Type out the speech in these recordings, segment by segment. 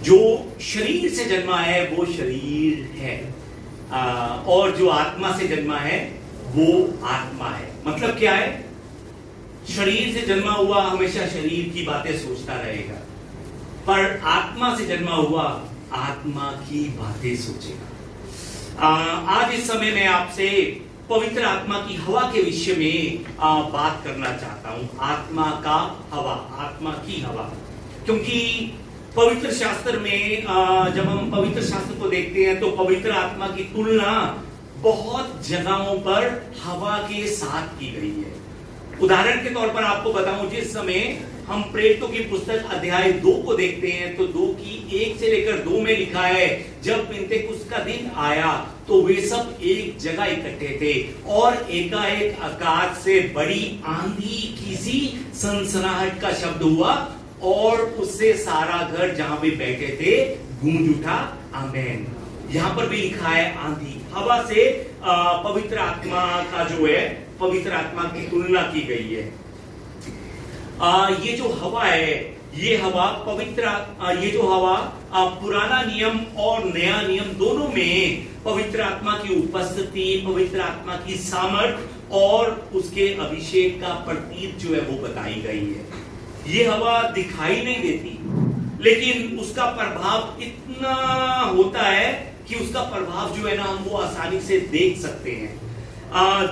जो शरीर से जन्मा है वो शरीर है, और जो आत्मा से जन्मा है वो आत्मा है। मतलब क्या है? शरीर से जन्मा हुआ हमेशा शरीर की बातें सोचता रहेगा, पर आत्मा से जन्मा हुआ आत्मा की बातें सोचेगा। आज इस समय मैं आपसे पवित्र आत्मा की हवा के विषय में बात करना चाहता हूं। आत्मा का हवा, आत्मा की हवा, क्योंकि पवित्र शास्त्र में जब हम पवित्र शास्त्र को देखते हैं तो पवित्र आत्मा की तुलना बहुत जगहों पर हवा के साथ की गई है। उदाहरण के तौर पर आपको बताऊं, जिस समय हम प्रेरितों की पुस्तक अध्याय 2 को देखते हैं तो 2 की 1 से लेकर 2 में लिखा है, जब पिन्तेकुस्त का दिन आया तो वे सब एक जगह इकट्ठे थे और एकाएक आकाश से बड़ी आंधी की सी सनसनाहट का शब्द हुआ और उससे सारा घर जहां पे बैठे थे गूंज उठा। आमेन। यहां पर भी लिखा है आंधी। हवा से पवित्र आत्मा का जो है, पवित्र आत्मा की तुलना की गई है। ये जो हवा है, ये हवा पवित्र, ये जो हवा पुराना नियम और नया नियम दोनों में पवित्र आत्मा की उपस्थिति, पवित्र आत्मा की सामर्थ और उसके अभिषेक का प्रतीक जो है वो बताई गई है। ये हवा दिखाई नहीं देती, लेकिन उसका प्रभाव इतना होता है कि उसका प्रभाव जो है ना हम वो आसानी से देख सकते हैं।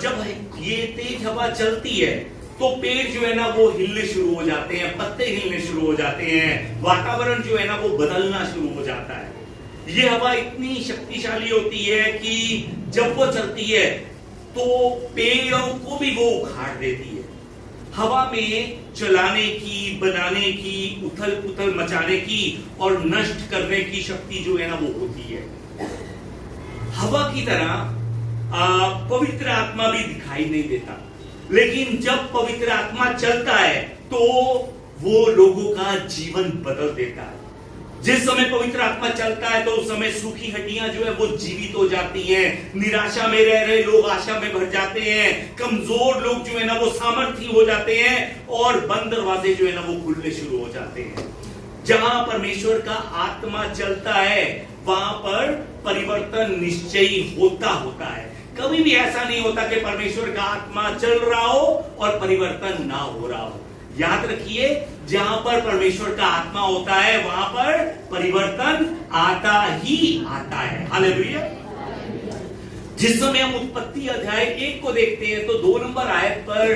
जब ये तेज हवा चलती है तो पेड़ जो है ना वो हिलने शुरू हो जाते हैं, पत्ते हिलने शुरू हो जाते हैं, वातावरण जो है ना वो बदलना शुरू हो जाता है। ये हवा इतनी शक्तिशाली होती है कि जब वो चलती है तो पेड़ों को भी वो उखाड़ देती है। हवा में चलाने की, बनाने की, उथल पुथल मचाने की और नष्ट करने की शक्ति जो है ना वो होती है। हवा की तरह पवित्र आत्मा भी दिखाई नहीं देता, लेकिन जब पवित्र आत्मा चलता है तो वो लोगों का जीवन बदल देता है। जिस समय पवित्र आत्मा चलता है तो उस समय सूखी हड्डियां जो है वो जीवित हो जाती हैं, निराशा में रह रहे लोग आशा में भर जाते हैं, कमजोर लोग जो है ना वो सामर्थ्य हो जाते हैं और बंद दरवाजे जो है ना वो खुलने शुरू हो जाते हैं। जहां परमेश्वर का आत्मा चलता है वहां पर परिवर्तन निश्चयी होता है। कभी भी ऐसा नहीं होता कि परमेश्वर का आत्मा चल रहा हो और परिवर्तन ना हो रहा हो। याद रखिए, जहां पर परमेश्वर का आत्मा होता है वहां पर परिवर्तन आता ही आता है। हालेलुया। जिस समय हम उत्पत्ति अध्याय 1 को देखते हैं तो 2 नंबर आयत पर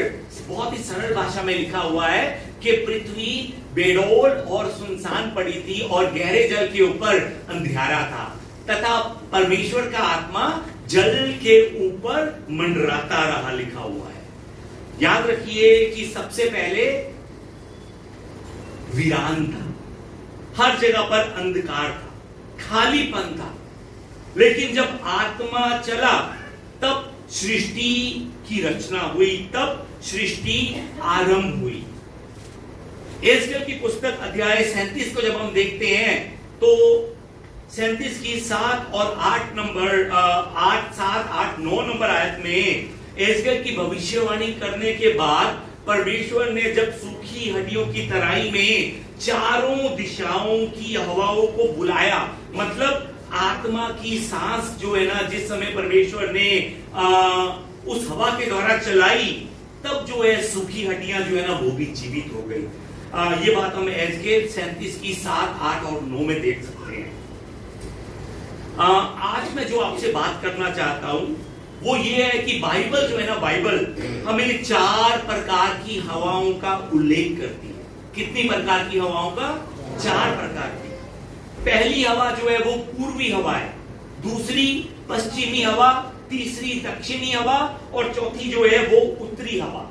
बहुत ही सरल भाषा में लिखा हुआ है कि पृथ्वी बेडौल और सुनसान पड़ी थी और गहरे जल के ऊपर अंधियारा था तथा परमेश्वर का आत्मा जल के ऊपर मंडराता रहा, लिखा हुआ है। याद रखिए कि सबसे पहले वीरान था, हर जगह पर अंधकार था, खालीपन था, लेकिन जब आत्मा चला तब सृष्टि की रचना हुई, तब सृष्टि आरंभ हुई। एस्केल की पुस्तक अध्याय 37 को जब हम देखते हैं तो 37 की 7 और 8 नंबर 8, 7, 8, 9 नंबर आयत में एस्केल की भविष्यवाणी करने के बाद परमेश्वर ने जब सूखी हड्डियों की तराई में चारों दिशाओं की हवाओं को बुलाया, मतलब आत्मा की सांस जो है ना, जिस समय परमेश्वर ने उस हवा के द्वारा चलाई तब जो है सूखी हड्डियां जो है ना वो भी जीवित हो गई। ये बात हम एस्केल 37 की 7, 8 और 9 में देख सकते हैं। आज मैं जो आपसे बात करना चाहता हूं वो ये है कि बाइबल जो है ना, बाइबल हमें 4 प्रकार की हवाओं का उल्लेख करती है। कितनी प्रकार की हवाओं का? 4 प्रकार की। पहली हवा जो है वो पूर्वी हवा है, दूसरी पश्चिमी हवा, तीसरी दक्षिणी हवा और चौथी जो है वो उत्तरी हवा।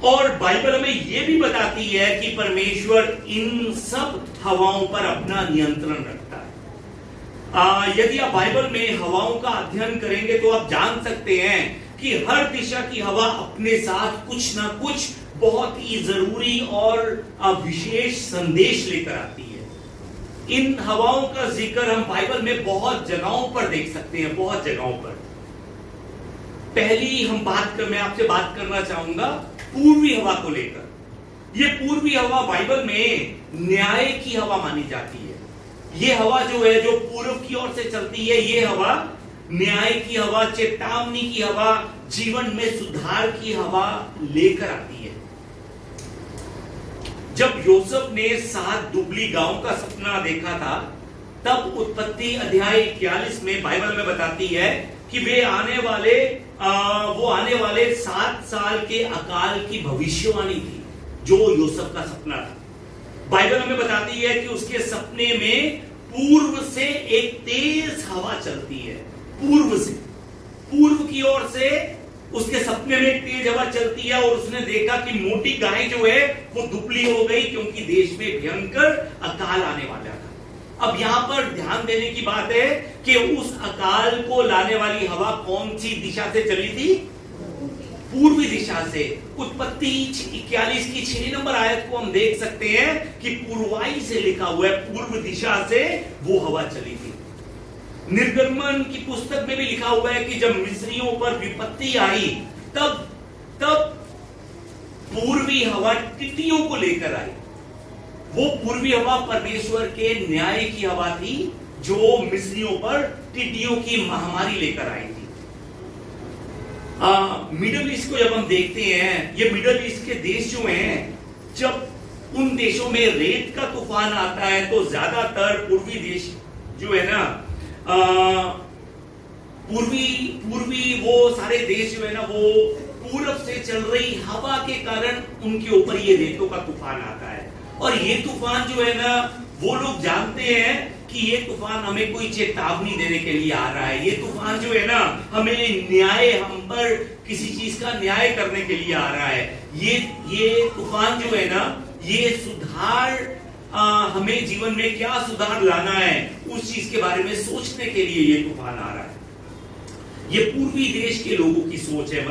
और बाइबल हमें यह भी बताती है कि परमेश्वर इन सब हवाओं पर अपना नियंत्रण रखता है। यदि आप बाइबल में हवाओं का अध्ययन करेंगे तो आप जान सकते हैं कि हर दिशा की हवा अपने साथ कुछ ना कुछ बहुत ही जरूरी और विशेष संदेश लेकर आती है। इन हवाओं का जिक्र हम बाइबल में बहुत जगहों पर देख सकते हैं, बहुत जगहों पर। पहली मैं आपसे बात करना चाहूंगा पूर्वी हवा को लेकर। यह पूर्वी हवा बाइबल में न्याय की हवा मानी जाती है। ये हवा जो है, जो पूर्व की ओर से चलती है, ये हवा न्याय की हवा, चेतावनी की हवा, जीवन में सुधार की हवा लेकर आती है। जब यूसुफ ने 7 दुबली गांव का सपना देखा था, तब उत्पत्ति अध्याय 41 में बाइबल में बताती है कि वे आने वाले 7 साल के अकाल की भविष्यवाणी थी, जो यूसुफ का सपना था। बाइबल हमें बताती है कि उसके सपने में पूर्व से एक तेज हवा चलती है। पूर्व की ओर से उसके सपने में एक तेज हवा चलती है, और उसने देखा कि मोटी गाय जो है वो दुबली हो गई, क्योंकि देश में भयंकर अकाल आने वाला था। अब यहां पर ध्यान देने की बात है कि उस अकाल को लाने वाली हवा कौन सी दिशा से चली थी? पूर्वी दिशा से। उत्पत्ति 41 की 6 नंबर आयत को हम देख सकते हैं कि पूर्वाई से लिखा हुआ है, पूर्व दिशा से वो हवा चली थी। निर्गमन की पुस्तक में भी लिखा हुआ है कि जब मिस्रियों पर विपत्ति आई, तब पूर्वी हवा टिड्डियों को लेकर आई। वो पूर्वी हवा परमेश्वर के न्याय की हवा थी, जो मिस्रियों पर टिड्डियों की महामारी लेकर आई थी। मिडिल ईस्ट को जब हम देखते हैं, ये मिडिल ईस्ट के देश जो हैं, जब उन देशों में रेत का तूफान आता है, तो ज्यादातर पूर्वी देश जो है ना, पूर्वी वो सारे देश जो है ना, वो पूरब से चल रही हवा के कारण उनके ऊपर ये रेतों का तूफान आता है। और ये तूफान जो है ना, वो लोग जानते हैं कि ये तूफान हमें कोई चेतावनी देने के लिए आ रहा है। ये तूफान जो है ना, हमें न्याय, हम पर किसी चीज का न्याय करने के लिए आ रहा है। ये तूफान जो है ना, ये सुधार, हमें जीवन में क्या सुधार लाना है, उस चीज के बारे में सोचने के लिए ये तूफान आ रहा है। ये पूर्वी देश के लोगों की सोच है,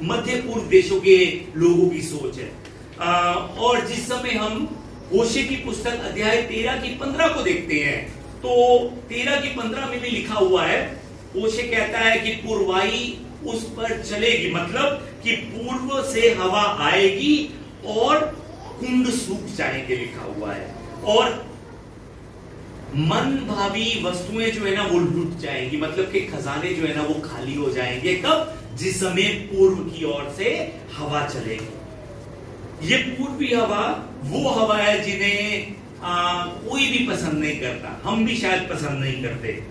मध्य पूर्व देशों के लोगों की सोच है। और जिस समय हम होशे की पुस्तक अध्याय 13 की 15 को देखते हैं, तो 13 की 15 में भी लिखा हुआ है, होशे कहता है कि पूर्वाई उस पर चलेगी, मतलब कि पूर्व से हवा आएगी और कुंड सूख जाएंगे, लिखा हुआ है। और मन भावी वस्तुएं जो है ना, वो लुट जाएंगी, मतलब कि खजाने जो है ना, वो खाली हो जाएंगे। कब? जिस समय पूर्व की ओर से हवा चलेगी। ये पूर्वी हवा वो हवा है जिन्हें कोई भी पसंद नहीं करता, हम भी शायद पसंद नहीं करते।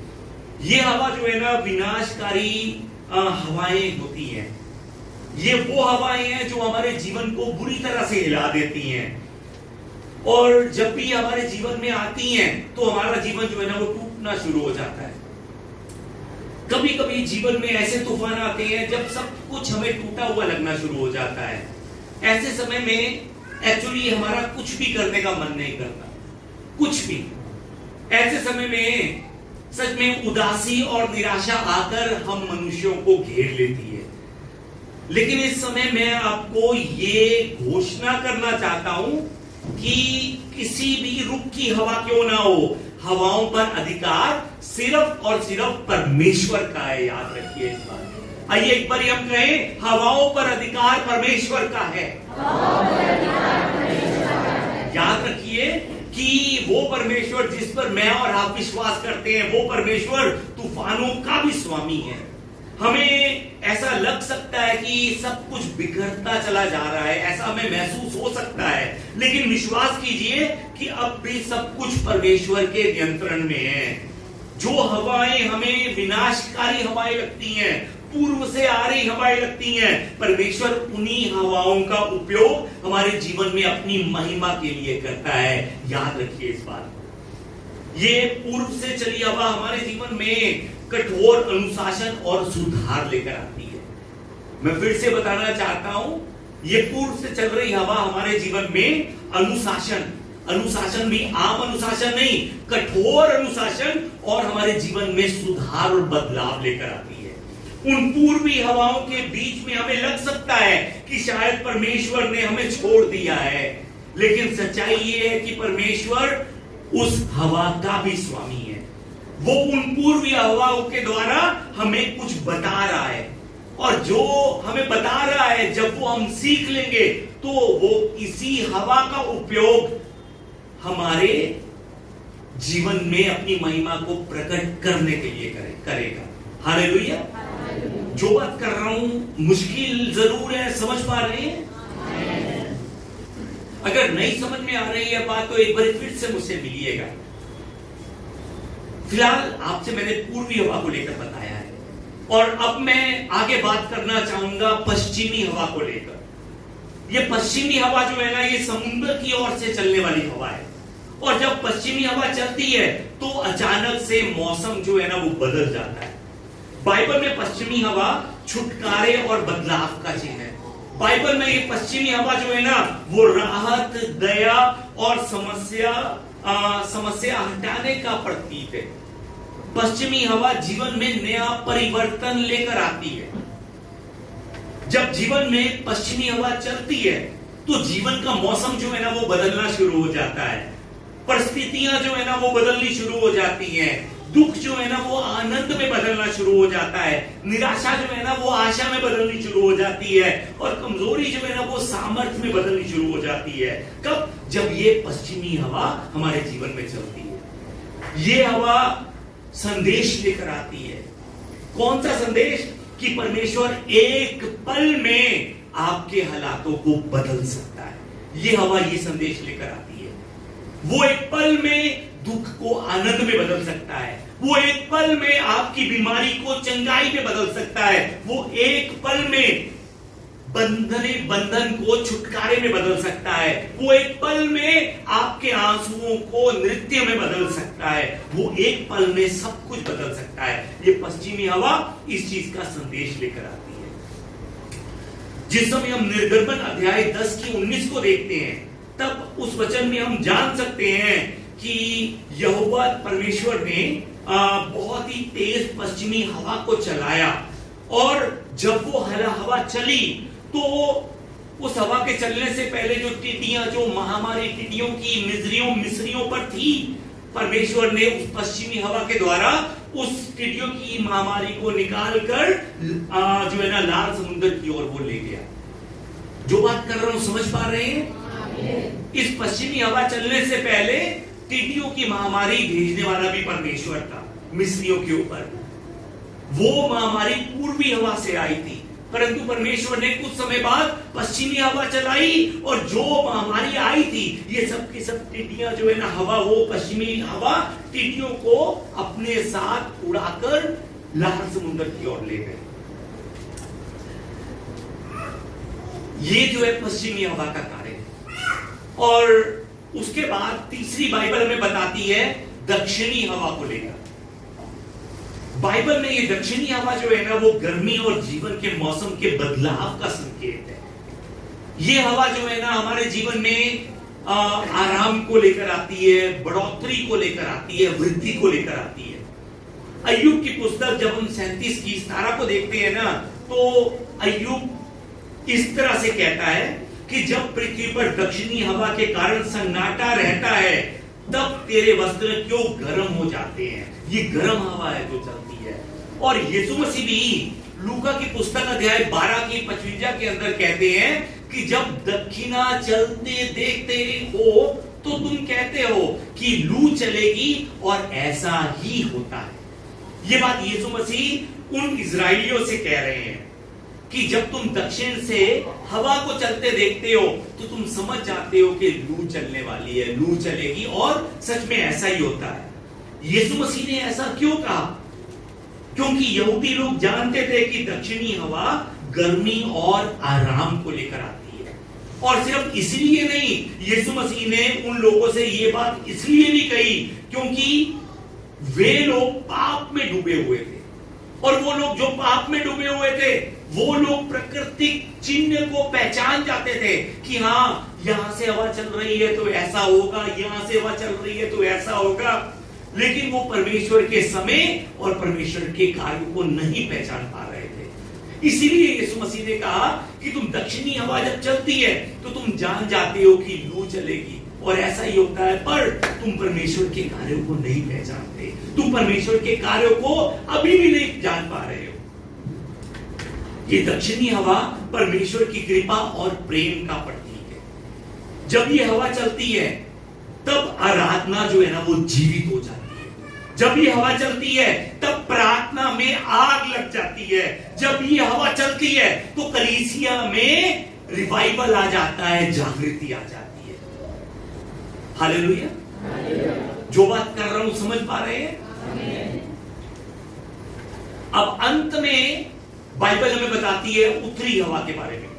ये हवा जो है ना, विनाशकारी हवाएं होती हैं। ये वो हवाएं हैं जो हमारे जीवन को बुरी तरह से हिला देती हैं, और जब भी हमारे जीवन में आती हैं, तो हमारा जीवन जो है ना, वो टूटना शुरू हो जाता है। कभी कभी जीवन में ऐसे तूफान आते हैं जब सब कुछ हमें टूटा हुआ लगना शुरू हो जाता है। ऐसे समय में एक्चुअली हमारा कुछ भी करने का मन नहीं करता, कुछ भी। ऐसे समय में सच में उदासी और निराशा आकर हम मनुष्यों को घेर लेती है। लेकिन इस समय मैं आपको ये घोषणा करना चाहता हूं कि किसी भी रुख की हवा क्यों ना हो, हवाओं पर अधिकार सिर्फ और सिर्फ परमेश्वर का है। याद रखिए इस बात। आइए एक बार हम कहें, हवाओं पर अधिकार परमेश्वर का है। याद रखिए कि वो परमेश्वर जिस पर मैं और आप विश्वास करते हैं, वो परमेश्वर तूफानों का भी स्वामी है। हमें ऐसा लग सकता है कि सब कुछ बिखरता चला जा रहा है, ऐसा हमें महसूस हो सकता है, लेकिन विश्वास कीजिए कि अब भी सब कुछ परमेश्वर के नियंत्रण में है। जो हवाएं हमें विनाशकारी हवाएं लगती हैं, पूर्व से आ रही हवाएं लगती हैं, परमेश्वर उन्हीं हवाओं का उपयोग हमारे जीवन में अपनी महिमा के लिए करता है। याद रखिए इस बात। ये पूर्व से चली हवा हमारे जीवन में कठोर अनुशासन और सुधार लेकर आती है। मैं फिर से बताना चाहता हूं, ये पूर्व से चल रही हवा हमारे जीवन में अनुशासन भी आम अनुशासन नहीं, कठोर अनुशासन और हमारे जीवन में सुधार और बदलाव लेकर आती है। उन पूर्वी हवाओं के बीच में हमें लग सकता है कि शायद परमेश्वर ने हमें छोड़ दिया है, लेकिन सच्चाई ये है कि परमेश्वर उस हवा का भी स्वामी है। वो उन पूर्वी हवाओं के द्वारा हमें कुछ बता रहा है, और जो हमें बता रहा है, जब वो हम सीख लेंगे, तो वो इसी हवा का उपयोग हमारे जीवन में अपनी महिमा को प्रकट करने के लिए करेगा। हालेलुया। जो बात कर रहा हूं मुश्किल जरूर है, समझ पा रहे हैं? अगर नहीं समझ में आ रही है बात तो एक बार फिर से मुझसे मिलिएगा। फिलहाल आपसे मैंने पूर्वी हवा को लेकर बताया है और अब मैं आगे बात करना चाहूंगा पश्चिमी हवा को लेकर। ये पश्चिमी हवा जो है ना, ये समुद्र की ओर से चलने वाली हवा है और जब पश्चिमी हवा चलती है तो अचानक से मौसम जो है ना वो बदल जाता है। बाइबल में पश्चिमी हवा छुटकारे और बदलाव का चिन्ह है। बाइबल में ये पश्चिमी हवा जो है ना वो राहत, दया और समस्या हटाने का प्रतीक है। पश्चिमी हवा जीवन में नया परिवर्तन लेकर आती है। जब जीवन में पश्चिमी हवा चलती है तो जीवन का मौसम जो है ना वो बदलना शुरू हो जाता है। परिस्थितियां जो है ना वो बदलनी शुरू हो जाती हैं। दुख जो है ना वो आनंद में बदलना शुरू हो जाता है। निराशा जो है ना वो आशा में बदलनी शुरू हो जाती है और कमजोरी जो है ना वो सामर्थ्य में बदलनी शुरू हो जाती है। कब? जब ये पश्चिमी हवा हमारे जीवन में चलती है। ये हवा संदेश लेकर आती है। कौन सा संदेश? कि परमेश्वर एक पल में आपके हालातों को बदल सकता है। ये हवा ये संदेश लेकर आती है। वो एक पल में दुख को आनंद में बदल सकता है। वो एक पल में आपकी बीमारी को चंगाई में बदल सकता है। वो एक पल में बंधन को छुटकारे में बदल सकता है। वो एक पल में आपके आंसुओं को नृत्य में बदल सकता है। वो एक पल में सब कुछ बदल सकता है। ये पश्चिमी हवा इस चीज का संदेश लेकर आती है। जिस समय हम निर्गमन अध्याय 10 की 19 को देखते हैं तब उस वचन में हम जान सकते हैं कि यहोवा परमेश्वर ने बहुत ही तेज पश्चिमी हवा को चलाया और जब वो हवा चली तो उस हवा के चलने से पहले जो टिड्डियां, जो महामारी टिड्डियों की मिस्रियों पर थी, परमेश्वर ने उस पश्चिमी हवा के द्वारा उस टिड्डियों की महामारी को निकालकर जो है ना लाल समुद्र की ओर वो ले गया। जो बात कर रहा हूं समझ पा रहे हैं? इस पश्चिमी हवा चलने से पहले टिड्डियों की महामारी भेजने वाला भी परमेश्वर था मिस्रियों के ऊपर। वो महामारी पूर्वी हवा से आई थी, परंतु परमेश्वर ने कुछ समय बाद पश्चिमी हवा चलाई और जो महामारी आई थी ये सब की सब टिड्डियां जो है ना वो पश्चिमी हवा टिड्डियों को अपने साथ उड़ाकर लाल समुद्र की ओर ले गए। ये जो है पश्चिमी हवा का कार्य है। और उसके बाद तीसरी बाइबल में बताती है दक्षिणी हवा को लेकर। बाइबल में ये दक्षिणी हवा जो है ना वो गर्मी और जीवन के मौसम के बदलाव का संकेत है। ये हवा जो है ना हमारे जीवन में आराम को लेकर आती है, बढ़ोतरी को लेकर आती है, वृद्धि को लेकर आती है। अय्यूब की पुस्तक जब हम 37 की 17 को देखते हैं ना तो अय्यूब इस तरह से कहता है कि जब पृथ्वी पर दक्षिणी हवा के कारण सन्नाटा रहता है तब तेरे वस्त्र क्यों गर्म हो जाते हैं। ये गर्म हवा है जो चलती है। और यीशु मसीह भी लूका की पुस्तक अध्याय 12 की 55 के अंदर कहते हैं कि जब दक्षिणा चलते देखते हो तो तुम कहते हो कि लू चलेगी और ऐसा ही होता है। ये बात यीशु मसीह उन इजराइलियों से कह रहे हैं कि जब तुम दक्षिण से हवा को चलते देखते हो तो तुम समझ जाते हो कि लू चलने वाली है, लू चलेगी, और सच में ऐसा ही होता है। यीशु मसीह ने ऐसा क्यों कहा? क्योंकि यहूदी लोग जानते थे कि दक्षिणी हवा गर्मी और आराम को लेकर आती है। और सिर्फ इसलिए नहीं, यीशु मसीह ने उन लोगों से ये बात इसलिए भी कही क्योंकि वे लोग पाप में डूबे हुए थे। और वो लोग जो पाप में डूबे हुए थे वो लोग प्राकृतिक चिन्ह को पहचान जाते थे कि हाँ यहां से हवा चल रही है तो ऐसा होगा, यहां से हवा चल रही है तो ऐसा होगा। लेकिन वो परमेश्वर के समय और परमेश्वर के कार्य को नहीं पहचान पा रहे थे। इसीलिए यीशु मसीह ने कहा कि तुम दक्षिणी हवा जब चलती है तो तुम जान जाते हो कि लू चलेगी और ऐसा ही होता है, पर तुम परमेश्वर के कार्यों को नहीं पहचानते। तुम परमेश्वर के कार्यों को अभी भी नहीं जान पा रहे हो। ये दक्षिणी हवा परमेश्वर की कृपा और प्रेम का प्रतीक है। जब ये हवा चलती है तब आराधना जो है ना वो जीवित हो जाती है। जब ये हवा चलती है तब प्रार्थना में आग लग जाती है। जब ये हवा चलती है तो कलीसिया में रिवाइवल आ जाता है, जागृति आ जाती है। हालेलुया। जो बात कर रहा हूं समझ पा रहे हैं? अब अंत में बाइबल हमें बताती है उत्तरी हवा के बारे में।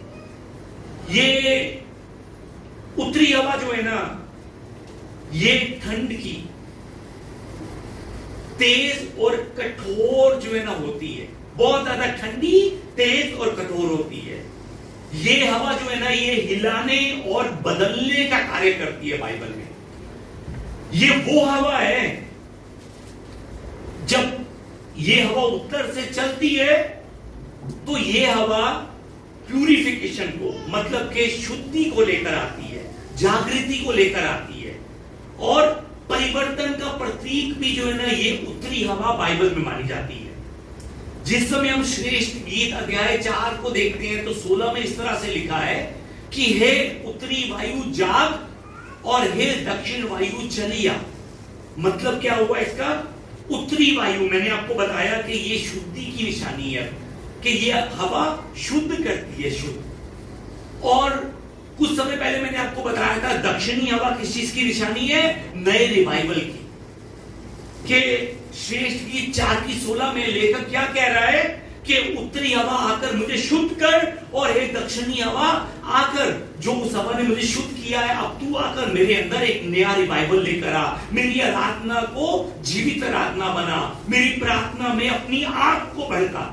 ये उत्तरी हवा जो है ना, ये ठंड की तेज और कठोर जो है ना होती है, बहुत ज्यादा ठंडी, तेज और कठोर होती है। ये हवा जो है ना, ये हिलाने और बदलने का कार्य करती है बाइबल में। ये वो हवा है, जब ये हवा उत्तर से चलती है तो ये हवा प्यूरिफिकेशन को, मतलब के शुद्धि को लेकर आती है, जागृति को लेकर आती है, और परिवर्तन का प्रतीक भी जो है ना, ये उत्तरी हवा बाइबल में मानी जाती है। जिस समय हम श्रेष्ठ गीत अध्याय 4 को देखते हैं तो 16 में इस तरह से लिखा है कि हे उत्तरी वायु जाग और हे दक्षिण वायु चलिया। मतलब क्या हुआ इसका? उत्तरी वायु, मैंने आपको बताया कि ये शुद्धि की निशानी है, कि ये हवा शुद्ध करती है, शुद्ध। और कुछ समय पहले मैंने आपको बताया था दक्षिणी हवा किस चीज की निशानी है? नए रिवाइवल की। कि श्रेष्ठ गीत 4:16 में लेखक क्या कह रहा है कि उत्तरी हवा आकर मुझे शुद्ध कर, और हे दक्षिणी हवा आकर, जो उस हवा ने मुझे शुद्ध किया है, अब तू आकर मेरे अंदर एक नया रिवाइवल लेकर आ, मेरी आराधना को जीवित आराधना बना, मेरी प्रार्थना में अपनी आग को भड़का।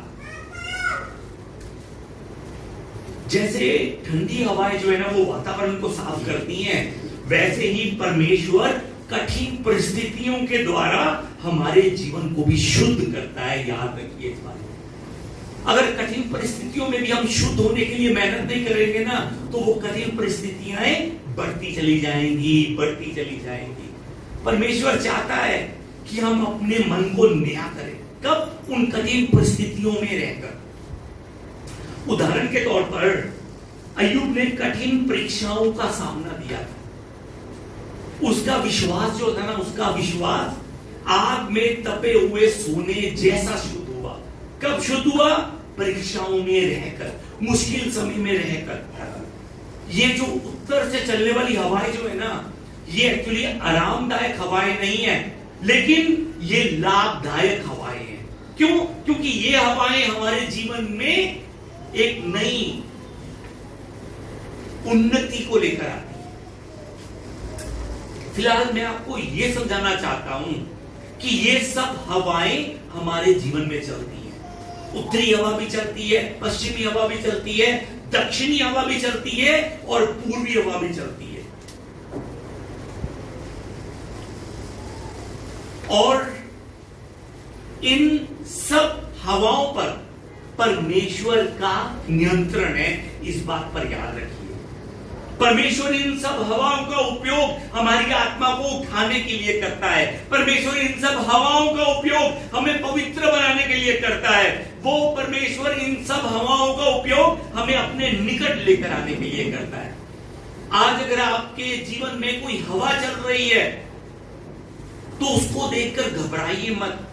जैसे ठंडी हवाएं जो है ना वो वातावरण को साफ करती हैं, वैसे ही परमेश्वर कठिन परिस्थितियों के द्वारा हमारे जीवन को भी शुद्ध करता है। याद रखिए इस बात को। अगर कठिन परिस्थितियों में भी हम शुद्ध होने के लिए मेहनत नहीं करेंगे ना, तो वो कठिन परिस्थितियां बढ़ती चली जाएंगी, बढ़ती चली जाएंगी। परमेश्वर चाहता है कि हम अपने मन को नया करें। कब? उन कठिन परिस्थितियों में रहकर। उदाहरण के तौर पर अय्यूब ने कठिन परीक्षाओं का सामना किया था। उसका विश्वास जो था ना, उसका विश्वास आग में तपे हुए सोने जैसा शुद्ध हुआ। कब शुद्ध हुआ? परीक्षाओं में रहकर, मुश्किल समय में रहकर। ये जो उत्तर से चलने वाली हवाएं जो है ना, ये एक्चुअली आरामदायक हवाएं नहीं है, लेकिन ये लाभदायक हवाएं हैं। क्यों? क्योंकि ये हवाएं हमारे जीवन में एक नई उन्नति को लेकर आती है। फिलहाल मैं आपको यह समझाना चाहता हूं कि ये सब हवाएं हमारे जीवन में चलती हैं। उत्तरी हवा भी चलती है, पश्चिमी हवा भी चलती है, दक्षिणी हवा भी चलती है, और पूर्वी हवा भी चलती है। और इन सब हवाओं पर परमेश्वर का नियंत्रण है, इस बात पर याद रखिए। परमेश्वर इन सब हवाओं का उपयोग हमारी आत्मा को उठाने के लिए करता है। परमेश्वर इन सब हवाओं का उपयोग हमें पवित्र बनाने के लिए करता है। वो परमेश्वर इन सब हवाओं का उपयोग हमें अपने निकट लेकर आने के लिए करता है। आज अगर आपके जीवन में कोई हवा चल रही है तो उसको देखकर घबराइए मत।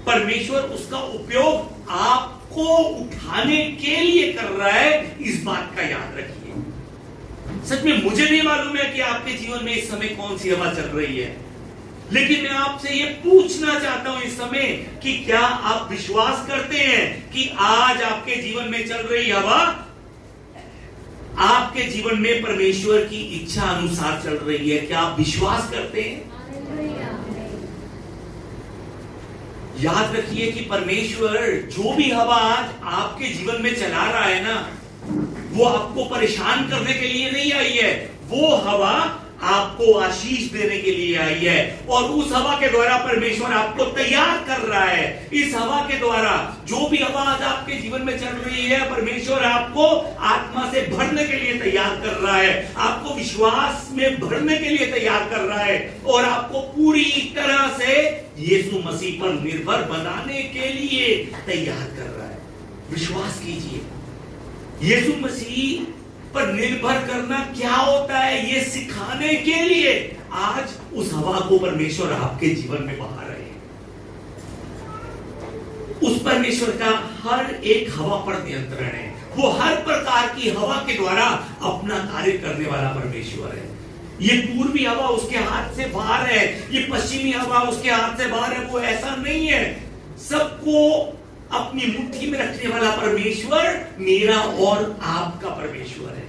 परमेश्वर उसका उपयोग आपको उठाने के लिए कर रहा है, इस बात का याद रखिए। सच में मुझे नहीं मालूम है कि आपके जीवन में इस समय कौन सी हवा चल रही है, लेकिन मैं आपसे ये पूछना चाहता हूं इस समय कि क्या आप विश्वास करते हैं कि आज आपके जीवन में चल रही हवा आपके जीवन में परमेश्वर की इच्छा अनुसार चल रही है? क्या आप विश्वास करते हैं? याद रखिए कि परमेश्वर जो भी हवा आज आपके जीवन में चला रहा है ना, वो आपको परेशान करने के लिए नहीं आई है। वो हवा आपको आशीष देने के लिए आई है, और उस हवा के द्वारा परमेश्वर आपको तैयार कर रहा है। इस हवा के द्वारा, जो भी हवा आज आपके जीवन में चल रही है, परमेश्वर आपको आत्मा से भरने के लिए तैयार कर रहा है, आपको विश्वास में भरने के लिए तैयार कर रहा है, और आपको पूरी तरह से यीशु मसीह पर निर्भर बनाने के लिए तैयार कर रहा है। विश्वास कीजिए, यीशु मसीह पर निर्भर करना क्या होता है ये सिखाने के लिए आज उस हवा को परमेश्वर आपके जीवन में बहा रहे हैं। उस परमेश्वर का हर एक हवा पर नियंत्रण है। वो हर प्रकार की हवा के द्वारा अपना कार्य करने वाला परमेश्वर है। ये पूर्वी हवा उसके हाथ से बाहर है, ये पश्चिमी हवा उसके हाथ से बाहर है, वो ऐसा नहीं है। सबको अपनी मुट्ठी में रखने वाला परमेश्वर मेरा और आपका परमेश्वर है।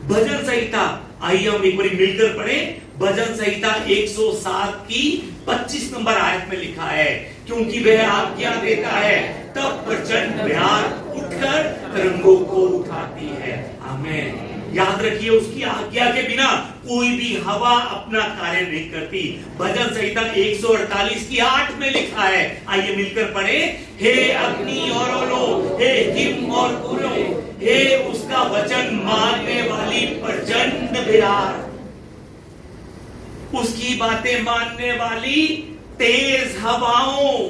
भजन संहिता, आइए हम एक बार मिलकर पढ़े। भजन संहिता 107 की 25 नंबर आयत में लिखा है, क्योंकि वह आज्ञा देता है तब प्रचंड बहार उठकर तरंगों को उठाती है। आमीन। याद रखिए, उसकी आज्ञा के बिना कोई भी हवा अपना कार्य नहीं करती। भजन संहिता 148 की 8 में लिखा है, आइए मिलकर पढ़े। हे अग्नि और ओलो, हे हिम और कुलो, हे उसका वचन मानने वाली प्रचंड बहार, उसकी बातें मानने वाली तेज हवाओं।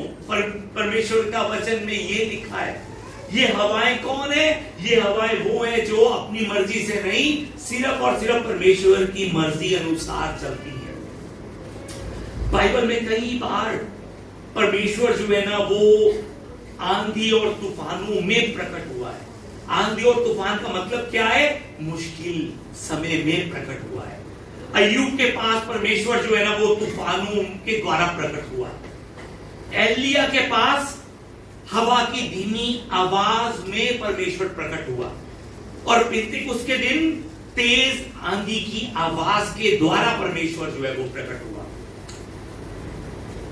परमेश्वर का वचन में ये लिखा है। ये हवाएं कौन है? ये हवाएं वो है जो अपनी मर्जी से नहीं, सिर्फ और सिर्फ परमेश्वर की मर्जी अनुसार चलती है। बाइबल में कई बार परमेश्वर जो है ना वो आंधी और तूफानों में प्रकट हुआ है। आंधी और तूफान का मतलब क्या है? मुश्किल समय में प्रकट हुआ है। अय्यूब के पास परमेश्वर जो है ना वो तूफानों के द्वारा प्रकट हुआ है। एलिया के पास हवा की धीमी आवाज में परमेश्वर प्रकट हुआ, और पिन्तेकुस्त के दिन तेज आंधी की आवाज के द्वारा परमेश्वर जो है वो प्रकट हुआ।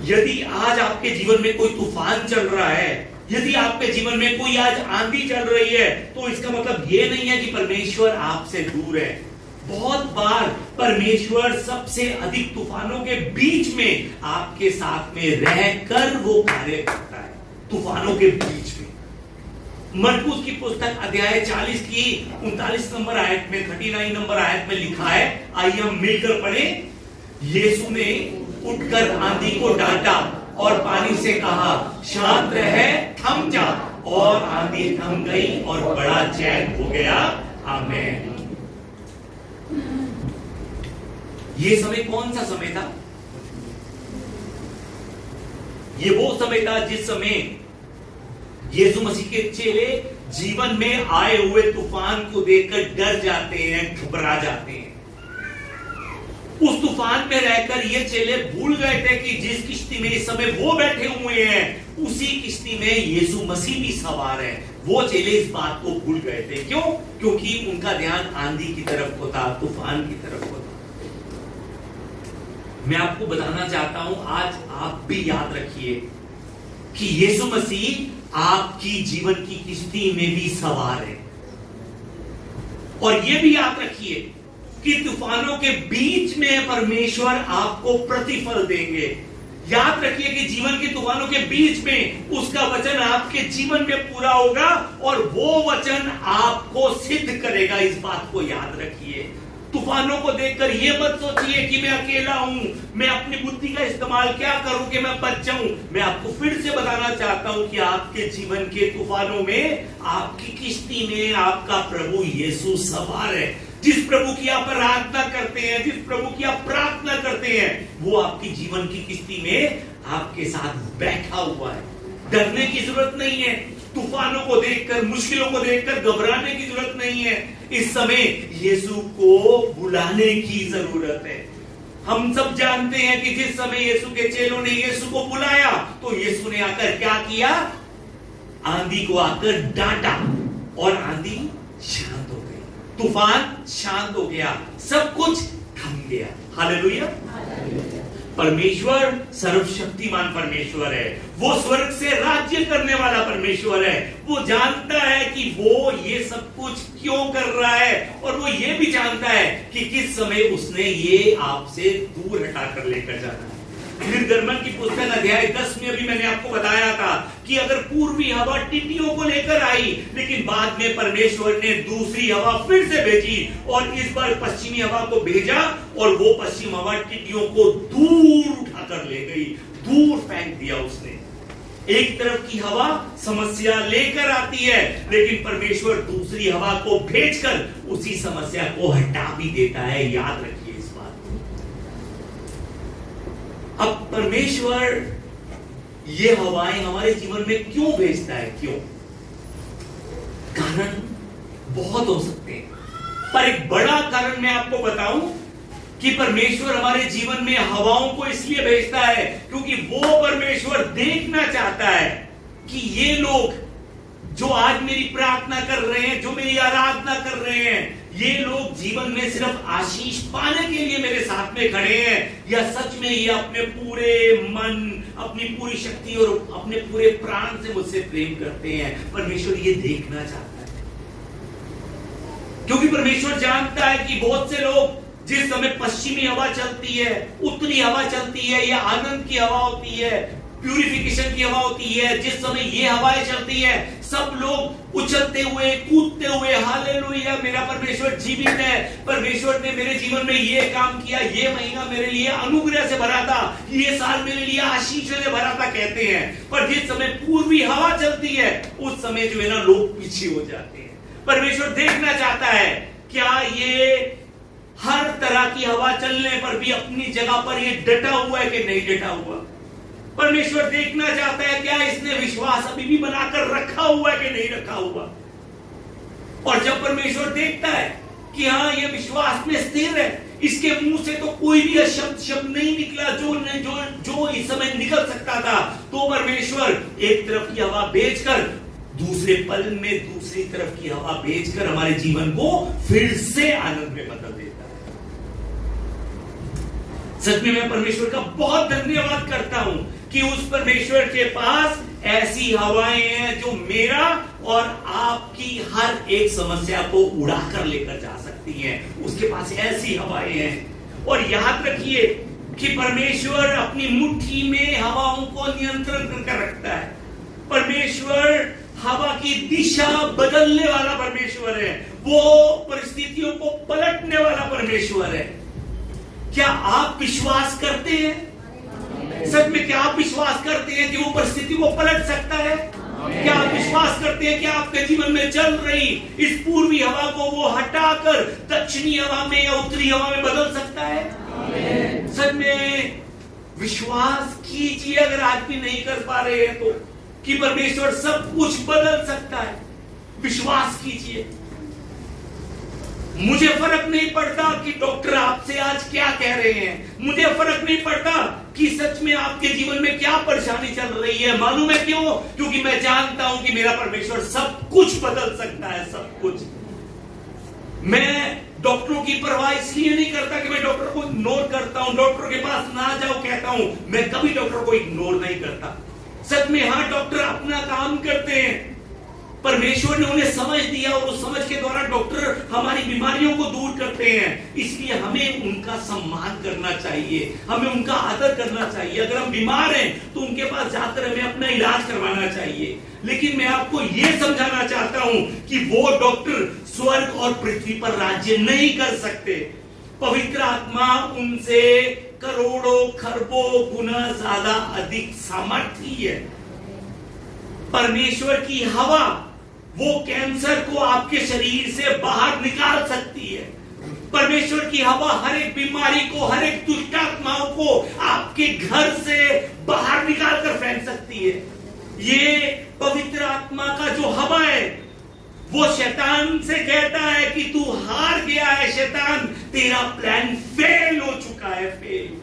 यदि आज आपके जीवन में कोई तूफान चल रहा है, यदि आपके जीवन में कोई आज आंधी चल रही है, तो इसका मतलब ये नहीं है कि परमेश्वर आपसे दूर है। बहुत बार परमेश्वर सबसे अधिक तूफानों के बीच में आपके साथ में रहकर वो कार्य करता है। तूफानों के बीच में मरकुस की पुस्तक अध्याय 40 की 39 नंबर आयत में, 39 नंबर आयत में लिखा है, आइए हम मिलकर पढ़े। यीशु ने उठकर आंधी को डांटा और पानी से कहा, शांत रहे, थम जा, और आंधी थम गई और बड़ा चैन हो गया। आमीन। ये समय कौन सा समय था? ये वो समय था जिस समय यीशु मसीह के चेले जीवन में आए हुए तूफान को देखकर डर जाते हैं, घबरा जाते हैं। उस तूफान में रहकर ये चेले भूल गए थे कि जिस किश्ती में इस समय वो बैठे हुए हैं, उसी किश्ती में यीशु मसीह भी सवार है। वो चेले इस बात को भूल गए थे। क्यों? क्योंकि उनका ध्यान आंधी की तरफ होता, तूफान की तरफ होता। मैं आपको बताना चाहता हूं, आज आप भी याद रखिए कि यीशु मसीह आपकी जीवन की किश्ती में भी सवार है। और यह भी याद रखिए कि तूफानों के बीच में परमेश्वर आपको प्रतिफल देंगे। याद रखिए कि जीवन के तूफानों के बीच में उसका वचन आपके जीवन में पूरा होगा और वो वचन आपको सिद्ध करेगा। इस बात को याद रखिए। तूफानों को देखकर ये मत सोचिए कि मैं अकेला हूं, मैं अपनी बुद्धि का इस्तेमाल क्या करूं कि मैं बच जाऊं। मैं आपको फिर से बताना चाहता हूं कि आपके जीवन के तूफानों में, आपकी किश्ती में आपका प्रभु यीशु सवार है। जिस प्रभु की आप आराधना करते हैं, जिस प्रभु की आप प्रार्थना करते हैं, वो आपकी जीवन की किश्ती में आपके साथ बैठा हुआ है। डरने की जरूरत नहीं है। तूफानों को देखकर, मुश्किलों को देखकर घबराने की जरूरत नहीं है। इस समय यीशु को बुलाने की जरूरत है। हम सब जानते हैं कि जिस समय यीशु के चेलों ने यीशु को बुलाया, तो यीशु ने आकर क्या किया? आंधी को आकर डांटा और आंधी शांत हो गई, तूफान शांत हो गया, सब कुछ थम गया। हालेलुया। परमेश्वर सर्वशक्तिमान परमेश्वर है। वो स्वर्ग से राज्य करने वाला परमेश्वर है। वो जानता है कि वो ये सब कुछ क्यों कर रहा है, और वो ये भी जानता है कि किस समय उसने ये आपसे दूर हटाकर लेकर जाना है। निर्गमन की पुस्तक अध्याय 10 में अभी मैंने आपको बताया था कि अगर पूर्वी हवा टिड्डियों को लेकर आई, लेकिन बाद में परमेश्वर ने दूसरी हवा फिर से भेजी और इस बार पश्चिमी हवा को भेजा, और वो पश्चिम हवा टिड्डियों को दूर उठाकर ले गई, दूर फेंक दिया उसने। एक तरफ की हवा समस्या लेकर आती है, लेकिन परमेश्वर दूसरी हवा को भेजकर उसी समस्या को हटा भी देता है। याद रखिए इस बात को। अब परमेश्वर ये हवाएं हमारे जीवन में क्यों भेजता है? क्यों? कारण बहुत हो सकते हैं, पर एक बड़ा कारण मैं आपको बताऊं कि परमेश्वर हमारे जीवन में हवाओं को इसलिए भेजता है क्योंकि वो परमेश्वर देखना चाहता है कि ये लोग जो आज मेरी प्रार्थना कर रहे हैं, जो मेरी आराधना कर रहे हैं, ये लोग जीवन में सिर्फ आशीष पाने के लिए मेरे साथ में खड़े हैं या सच में ये अपने पूरे मन, अपनी पूरी शक्ति और अपने पूरे प्राण से मुझसे प्रेम करते हैं। परमेश्वर ये देखना चाहता है क्योंकि परमेश्वर जानता है कि बहुत से लोग जिस समय पश्चिमी हवा चलती है, उत्तरी हवा चलती है, या आनंद की हवा होती है, प्यूरिफिकेशन की हवा होती है, जिस समय ये हवाएं चलती है, सब लोग उछलते हुए, कूदते हुए, हालेलुया मेरा परमेश्वर जीवित है, परमेश्वर ने मेरे जीवन में ये काम किया, ये महीना मेरे लिए अनुग्रह से भरा था, ये साल मेरे लिए आशीषों से भरा था कहते हैं। पर जिस समय पूर्वी हवा चलती है उस समय जो है ना लोग पीछे हो जाते हैं। परमेश्वर देखना चाहता है क्या ये हर तरह की हवा चलने पर भी अपनी जगह पर ये डटा हुआ है कि नहीं डटा हुआ। परमेश्वर देखना चाहता है क्या इसने विश्वास अभी भी बनाकर रखा हुआ है कि नहीं रखा हुआ। और जब परमेश्वर देखता है कि हाँ ये विश्वास में स्थिर है, इसके मुंह से तो कोई भी शब्द नहीं निकला जो इस समय निकल सकता था, तो परमेश्वर एक तरफ की हवा भेजकर दूसरे पल में दूसरी तरफ की हवा भेजकर हमारे जीवन को फिर से आनंद में बदल देता है। सच में मैं परमेश्वर का बहुत धन्यवाद करता हूं कि उस परमेश्वर के पास ऐसी हवाएं हैं जो मेरा और आपकी हर एक समस्या को उड़ाकर लेकर जा सकती हैं। उसके पास ऐसी हवाएं हैं। और याद रखिए कि परमेश्वर अपनी मुट्ठी में हवाओं को नियंत्रण करके रखता है। परमेश्वर हवा की दिशा बदलने वाला परमेश्वर है, वो परिस्थितियों को पलटने वाला परमेश्वर है। क्या आप विश्वास करते हैं? सच में क्या आप विश्वास करते हैं कि वो परिस्थिति को पलट सकता है? क्या आप विश्वास करते हैं कि आपके जीवन में चल रही इस पूर्वी हवा को वो हटाकर दक्षिणी हवा में या उत्तरी हवा में बदल सकता है? सच में विश्वास कीजिए अगर आज भी नहीं कर पा रहे हैं तो, कि परमेश्वर सब कुछ बदल सकता है। विश्वास कीजिए। मुझे फर्क नहीं पड़ता कि डॉक्टर आपसे आज क्या कह रहे हैं, मुझे फर्क नहीं पड़ता कि सच में आपके जीवन में क्या परेशानी चल रही है। मालूम है क्यों? क्योंकि मैं जानता हूं कि मेरा परमेश्वर सब कुछ बदल सकता है, सब कुछ। मैं डॉक्टरों की परवाह इसलिए नहीं करता कि मैं डॉक्टर को इग्नोर करता हूं, डॉक्टर के पास ना जाओ कहता हूं। मैं कभी डॉक्टर को इग्नोर नहीं करता। सच में हाँ, डॉक्टर अपना काम करते हैं। परमेश्वर ने उन्हें समझ दिया और उस समझ के द्वारा डॉक्टर हमारी बीमारियों को दूर करते हैं। इसलिए हमें उनका सम्मान करना चाहिए, हमें उनका आदर करना चाहिए। अगर हम बीमार हैं तो उनके पास जाकर हमें अपना इलाज करवाना चाहिए। लेकिन मैं आपको यह समझाना चाहता हूं कि वो डॉक्टर स्वर्ग और पृथ्वी पर राज्य नहीं कर सकते। पवित्र आत्मा उनसे करोड़ों खरबों गुना ज्यादा अधिक सामर्थी है। परमेश्वर की हवा वो कैंसर को आपके शरीर से बाहर निकाल सकती है। परमेश्वर की हवा हर एक बीमारी को, हर एक दुष्ट आत्माओं को आपके घर से बाहर निकाल कर फेंक सकती है। ये पवित्र आत्मा का जो हवा है वो शैतान से कहता है कि तू हार गया है शैतान, तेरा प्लान फेल हो चुका है, फेल।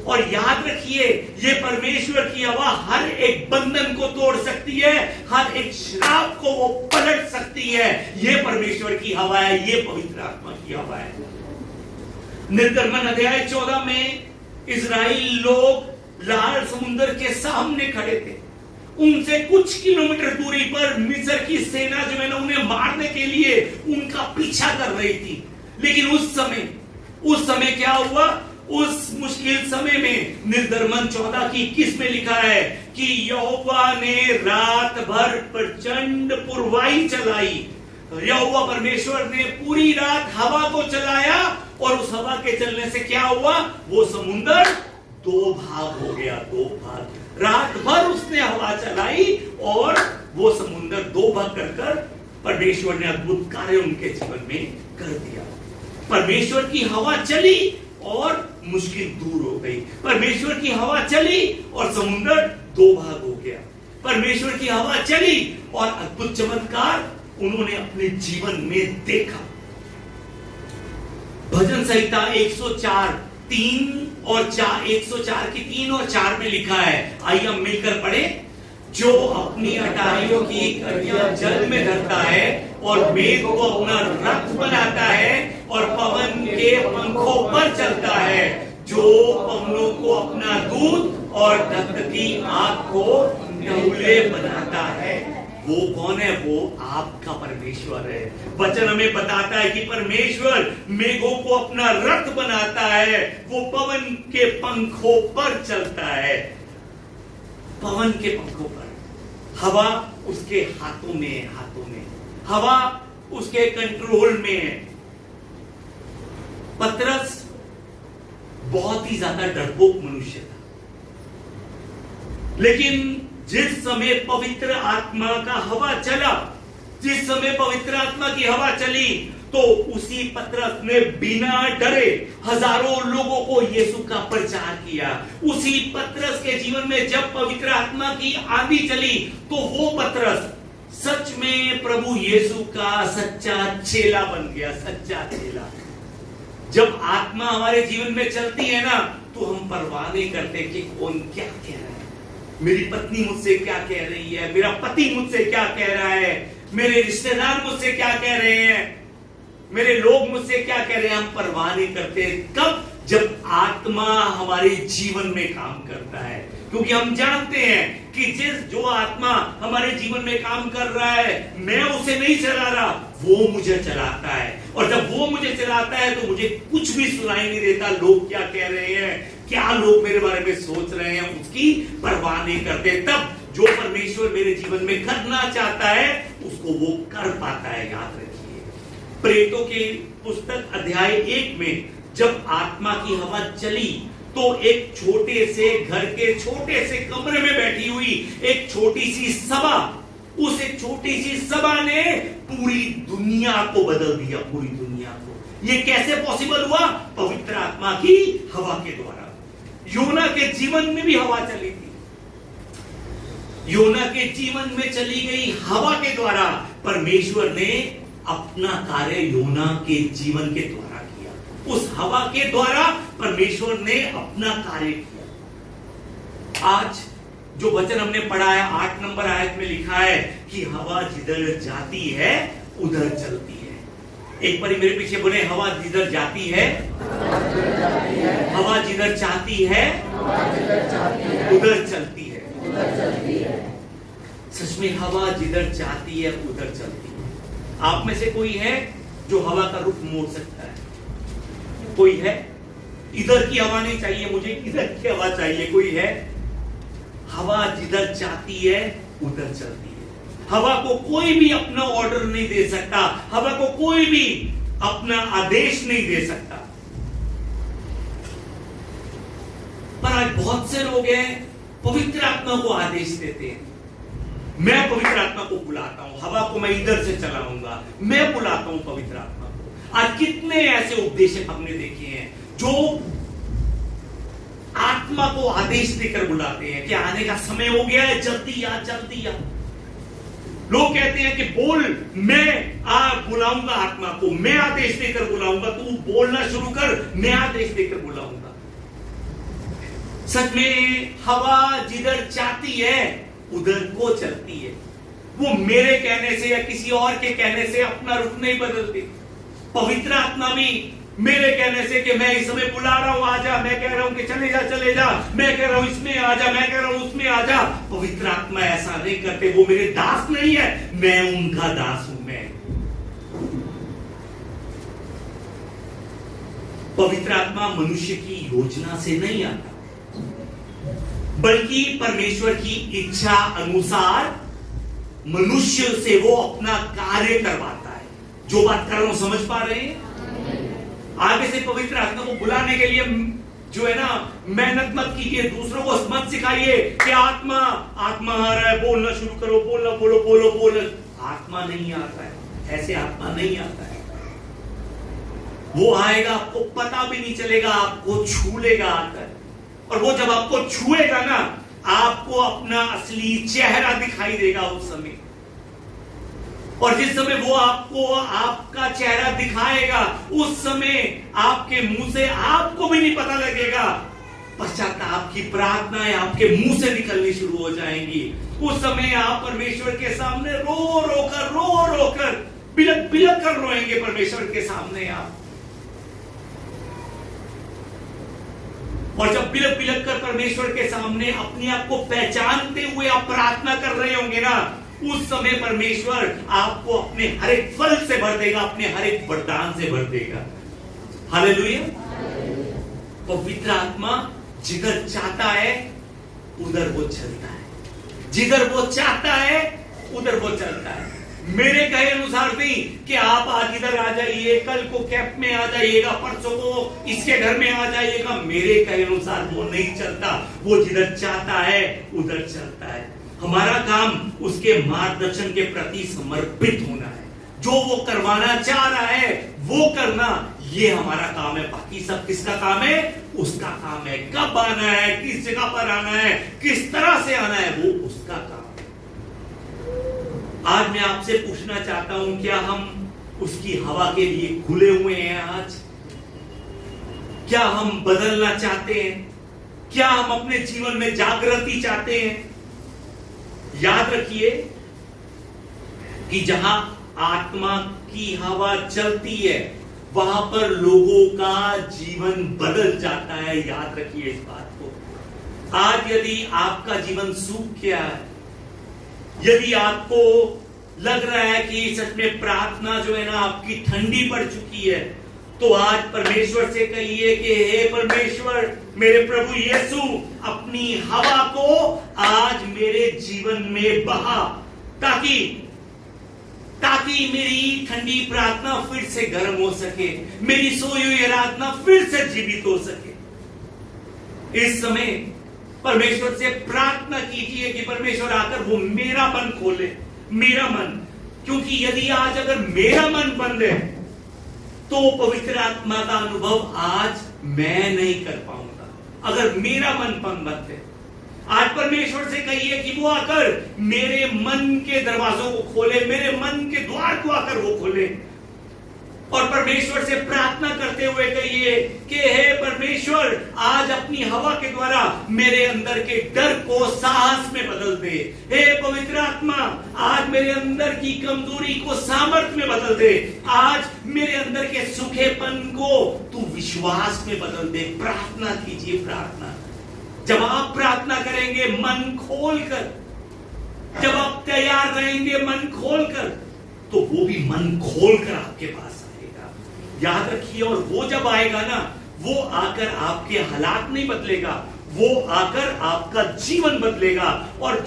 और याद रखिए ये परमेश्वर की हवा हर एक बंधन को तोड़ सकती है, हर एक श्राप को वो पलट सकती है। ये परमेश्वर की हवा है, ये पवित्र आत्मा की हवा है। निर्गमन अध्याय 14 में इजराइल लोग लाल समुद्र के सामने खड़े थे। उनसे कुछ किलोमीटर दूरी पर मिस्र की सेना जो है ना उन्हें मारने के लिए उनका पीछा कर रही थी। लेकिन उस समय क्या हुआ? उस मुश्किल समय में निर्गमन 14 की 21 में लिखा है कि यहोवा ने रात भर प्रचंड पुरवाई चलाई। यहोवा परमेश्वर ने पूरी रात हवा को चलाया और उस हवा के चलने से क्या हुआ? वो समुद्र 2 भाग हो गया, 2 भाग। रात भर उसने हवा चलाई और वो समुद्र 2 भाग कर परमेश्वर ने अद्भुत कार्य उनके जीवन में कर दिया। परमेश्वर की हवा चली और मुश्किल दूर हो गई। परमेश्वर की हवा चली और समुद्र 2 भाग हो गया। परमेश्वर की हवा चली और अद्भुत चमत्कार उन्होंने अपने जीवन में देखा। भजन संहिता 104 की 3 और 4 में लिखा है, आइए हम मिलकर पढ़े। जो अपनी अटारियों की कड़ियां जल में धरता है और मेघ को अपना रथ बनाता है और पवन के पंखों पर चलता है, जो पवनों को अपना दूत और धधकती आग को नहुले बनाता है। वो कौन है? वो आपका परमेश्वर है। वचन हमें बताता है कि परमेश्वर मेघों को अपना रथ बनाता है, वो पवन के पंखों पर चलता है। पवन के पंखों पर, हवा उसके हाथों में, हवा उसके कंट्रोल में है। पतरस बहुत ही ज्यादा डरपोक मनुष्य था, लेकिन जिस समय पवित्र आत्मा का हवा चला, जिस समय पवित्र आत्मा की हवा चली, तो उसी पतरस ने बिना डरे हजारों लोगों को यीशु का प्रचार किया। उसी पतरस के जीवन में जब पवित्र आत्मा की आंधी चली, तो वो पतरस सच में प्रभु यीशु का सच्चा चेला बन गया, सच्चा चेला। जब आत्मा हमारे जीवन में चलती है ना, तो हम परवाह नहीं करते कि कौन क्या कह रहा है। मेरी पत्नी मुझसे क्या कह रही है, मेरा पति मुझसे क्या कह रहा है, मेरे रिश्तेदार मुझसे क्या कह रहे हैं, मेरे लोग मुझसे क्या कह रहे हैं, हम परवाह नहीं करते। कब? जब आत्मा हमारे जीवन में काम करता है, क्योंकि हम जानते हैं कि जो आत्मा हमारे जीवन में काम कर रहा है, मैं उसे नहीं चला रहा, वो मुझे चलाता है। और जब वो मुझे चलाता है तो मुझे कुछ भी सुनाई नहीं देता, लोग क्या कह रहे हैं, क्या लोग मेरे बारे में सोच रहे हैं, उसकी परवाह नहीं करते। तब जो परमेश्वर मेरे जीवन में करना चाहता है, उसको वो कर पाता है। याद रखिए, प्रेतों की पुस्तक अध्याय 1 में जब आत्मा की हवा चली, तो एक छोटे से घर के छोटे से कमरे में बैठी हुई एक छोटी सी सभा, उस एक छोटी सी सभा ने पूरी दुनिया को बदल दिया, पूरी दुनिया को। ये कैसे पॉसिबल हुआ? पवित्र आत्मा की हवा के द्वारा। योना के जीवन में भी हवा चली थी। योना के जीवन में चली गई हवा के द्वारा परमेश्वर ने अपना कार्य योना के जीवन के द्वारा किया। उस हवा के द्वारा परमेश्वर ने अपना कार्य किया। आज जो वचन हमने पढ़ा है 8 नंबर आयत में लिखा है कि हवा जिधर जाती है उधर चलती है। एक बार मेरे पीछे बोले, हवा जिधर जाती है, हवा जिधर चाहती है उधर चलती है। सच में हवा जिधर चाहती है उधर चलती है। आप में से कोई है जो हवा का रुख मोड़ सकता है? कोई है? इधर की हवा नहीं चाहिए मुझे, इधर की हवा चाहिए। कोई है? हवा जिधर चाहती है उधर चलती है। हवा को कोई भी अपना ऑर्डर नहीं दे सकता, हवा को कोई भी अपना आदेश नहीं दे सकता। पर आज बहुत से लोग हैं पवित्र आत्मा को आदेश देते हैं। मैं पवित्र आत्मा को बुलाता हूं, हवा को मैं इधर से चलाऊंगा, मैं बुलाता हूं पवित्र आत्मा को। आज कितने ऐसे उपदेशक हमने देखे हैं जो आत्मा को आदेश देकर बुलाते हैं कि आने का समय हो गया है, जल्दी आ, जल्दी आ। लोग कहते हैं कि बोल, मैं बुलाऊंगा आत्मा को, मैं आदेश देकर बुलाऊंगा, तू बोलना शुरू कर, मैं आदेश देकर बुलाऊंगा। सच में हवा जिधर चाहती है उधर को चलती है। वो मेरे कहने से या किसी और के कहने से अपना रुख नहीं बदलती। पवित्र आत्मा भी मेरे कहने से कि मैं इस समय बुला रहा हूं, आजा, मैं कह रहा हूं कि चले जा चले जा, मैं कह रहा हूं इसमें आजा, मैं कह रहा हूं उसमें आजा। पवित्र आत्मा ऐसा नहीं करते। वो मेरे दास नहीं है, मैं उनका दास हूं। मैं पवित्र आत्मा मनुष्य की योजना से नहीं आता, बल्कि परमेश्वर की इच्छा अनुसार मनुष्य से वो अपना कार्य करवाता है। जो बात कर रहा हूं समझ पा रहे हैं? आगे से पवित्र आत्मा को बुलाने के लिए जो है ना, मेहनत मत कीजिए, दूसरों को मत सिखाइए कि आत्मा आत्मा आ रहा है, बोलना शुरू करो, बोलना, बोलो बोलो बोलो। आत्मा नहीं आता है। ऐसे आत्मा नहीं आता है। वो आएगा, आपको पता भी नहीं चलेगा, आपको छू लेगा आकर, और वो जब आपको छुएगा ना, आपको अपना असली चेहरा दिखाई देगा उस समय। और जिस समय वो आपको आपका चेहरा दिखाएगा, उस समय आपके मुंह से आपको भी नहीं पता लगेगा, पश्चाताप की प्रार्थनाएं आपके मुंह से निकलनी शुरू हो जाएंगी। उस समय आप परमेश्वर के सामने रो रो कर बिलक बिलक कर रोएंगे परमेश्वर के सामने आप। और जब बिलक बिलक कर परमेश्वर के सामने अपने आप को पहचानते हुए आप प्रार्थना कर रहे होंगे ना, उस समय परमेश्वर आपको अपने हर एक फल से भर देगा, अपने हर एक वरदान से भर देगा। हालेलुया। पवित्र आत्मा जिधर चाहता है उधर वो चलता है, जिधर वो चाहता है उधर वो चलता है। मेरे कहे अनुसार नहीं कि आप आज इधर आ जाइए, कल को कैंप में आ जाइएगा, परसों को इसके घर में आ जाइएगा। मेरे कहे अनुसार वो नहीं चलता, वो जिधर चाहता है उधर चलता है। हमारा काम उसके मार्गदर्शन के प्रति समर्पित होना है। जो वो करवाना चाह रहा है वो करना, ये हमारा काम है। बाकी सब किसका काम है? उसका काम है। कब आना है, किस जगह पर आना है, किस तरह से आना है, वो उसका काम है। आज मैं आपसे पूछना चाहता हूं, क्या हम उसकी हवा के लिए खुले हुए हैं? आज क्या हम बदलना चाहते हैं? क्या हम अपने जीवन में जागृति चाहते हैं? याद रखिए कि जहां आत्मा की हवा चलती है वहां पर लोगों का जीवन बदल जाता है। याद रखिए इस बात को। आज यदि आपका जीवन सूख गया है, यदि आपको लग रहा है कि सच में प्रार्थना जो है ना आपकी ठंडी पड़ चुकी है, तो आज परमेश्वर से कहिए कि हे परमेश्वर, मेरे प्रभु यीशु, अपनी हवा को आज मेरे जीवन में बहा, ताकि मेरी ठंडी प्रार्थना फिर से गर्म हो सके, मेरी सोई हुई आराधना फिर से जीवित हो सके। इस समय परमेश्वर से प्रार्थना कीजिए कि परमेश्वर आकर वो मेरा मन खोले, मेरा मन। क्योंकि यदि आज अगर मेरा मन बंद है तो पवित्र आत्मा का अनुभव आज मैं नहीं कर पाऊंगा। अगर मेरा मन बंद है, आज परमेश्वर से कहिए कि वो आकर मेरे मन के दरवाजों को खोले, मेरे मन के द्वार को आकर वो खोले। और परमेश्वर से प्रार्थना करते हुए कहिए कि हे परमेश्वर, आज अपनी हवा के द्वारा मेरे अंदर के डर को साहस में बदल दे। हे पवित्र आत्मा, आज मेरे अंदर की कमजोरी को सामर्थ्य में बदल दे। आज मेरे अंदर के सूखेपन को तू विश्वास में बदल दे। प्रार्थना कीजिए, प्रार्थना। जब आप प्रार्थना करेंगे मन खोलकर, जब आप तैयार रहेंगे मन खोलकर, तो वो भी मन खोलकर आपके पास आएगा। याद रखिए, और वो जब आएगा ना, वो आकर आपके हालात नहीं बदलेगा, वो आकर आपका जीवन बदलेगा। और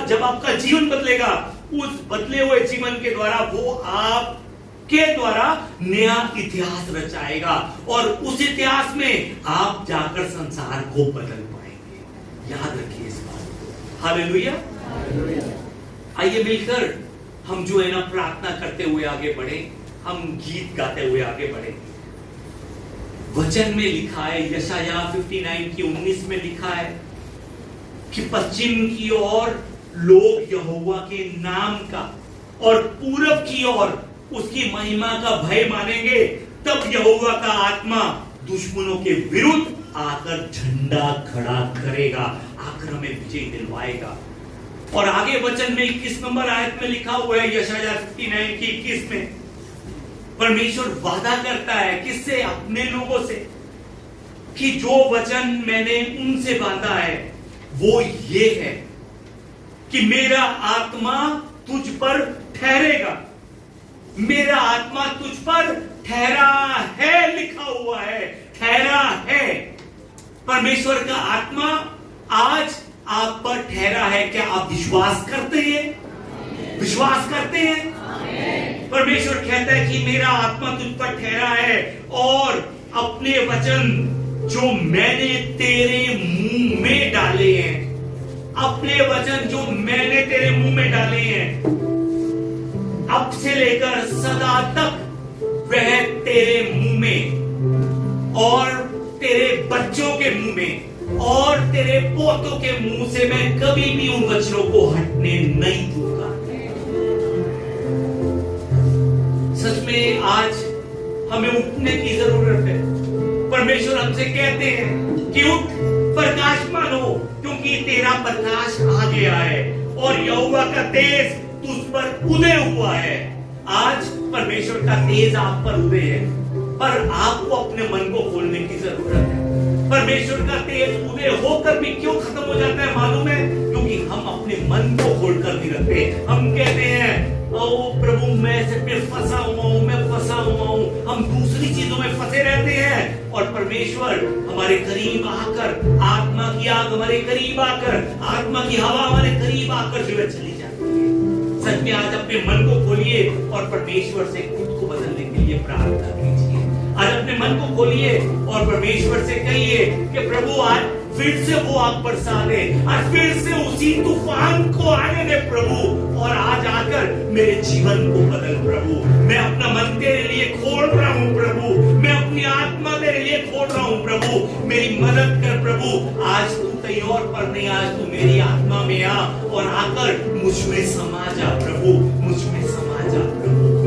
जब आपका जीवन बदलेगा, उस बदले हुए जीवन के द्वारा वो आप के द्वारा नया इतिहास रचाएगा, और उस इतिहास में आप जाकर संसार को बदल पाएंगे। याद रखिए इस बात को। हालेलुया। आइए मिलकर हम जो है ना प्रार्थना करते हुए आगे बढ़े, हम गीत गाते हुए आगे बढ़े। वचन में लिखा है, यशायाह 59:19 में लिखा है कि पश्चिम की ओर लोग यहोवा के नाम का और पूरब की ओर उसकी महिमा का भय मानेंगे। तब यहोवा का आत्मा दुश्मनों के विरुद्ध आकर झंडा खड़ा करेगा, आकर हमें विजय दिलवाएगा। और आगे वचन में 21 नंबर आयत में लिखा हुआ है, यशायाह 59 की 21 में, परमेश्वर वादा करता है किससे? अपने लोगों से, कि जो वचन मैंने उनसे बांधा है वो ये है कि मेरा आत्मा तुझ पर ठहरेगा। मेरा आत्मा तुझ पर ठहरा है, लिखा हुआ है, ठहरा है। परमेश्वर का आत्मा आज आप पर ठहरा है। क्या आप विश्वास करते हैं? विश्वास करते हैं? परमेश्वर कहता है कि मेरा आत्मा तुझ पर ठहरा है, और अपने वचन जो मैंने तेरे मुंह में डाले हैं, अपने वचन जो मैंने तेरे मुंह में डाले हैं, अब से लेकर सदा तक वह तेरे मुंह में और तेरे बच्चों के मुंह में और तेरे पोतों के मुंह से मैं कभी भी उन वचनों को हटने नहीं दूंगा। सच में आज हमें उठने की जरूरत है। परमेश्वर हमसे कहते हैं कि उठ, प्रकाशमान हो, क्योंकि तेरा प्रकाश आ गया है और यहोवा का तेज तुझ पर उदय हुआ है। आज परमेश्वर का तेज आप पर उदय है, पर आपको अपने मन को खोलने की जरूरत है। परमेश्वर का तेज उदय होकर भी क्यों खत्म हो जाता है मालूम है? क्योंकि हम अपने मन को खोलकर नहीं रखते। हम कहते हैं ओ प्रभु मैं सिर्फ फंसा हुआ हूं, मैं फंसा हुआ हूं। हम दूसरी चीजों में फंसे रहते हैं और परमेश्वर हमारे करीब आकर, आत्मा की आग हमारे करीब आकर, आत्मा की हवा हमारे करीब आकर जो है चली जाती है। सच में आज अपने मन को खोलिए और परमेश्वर से खुद को बदलने के लिए प्रार्थना कीजिए। आज अपने मन को खोलिए और परमेश्वर से कहिए कि प्रभु आज फिर से वो आग बरसा दे, आज फिर से उसी तूफान को आने दे प्रभु, और आज आकर मेरे जीवन को बदल प्रभु। मैं अपना मन तेरे लिए खोल रहा हूं प्रभु, मैं अपनी आत्मा तेरे लिए खोल रहा हूं प्रभु, मेरी मदद कर प्रभु। आज तू कहीं और पर नहीं, आज तू मेरी आत्मा में आ और आकर मुझ में समा जा प्रभु, मुझ में समा जा प्रभु।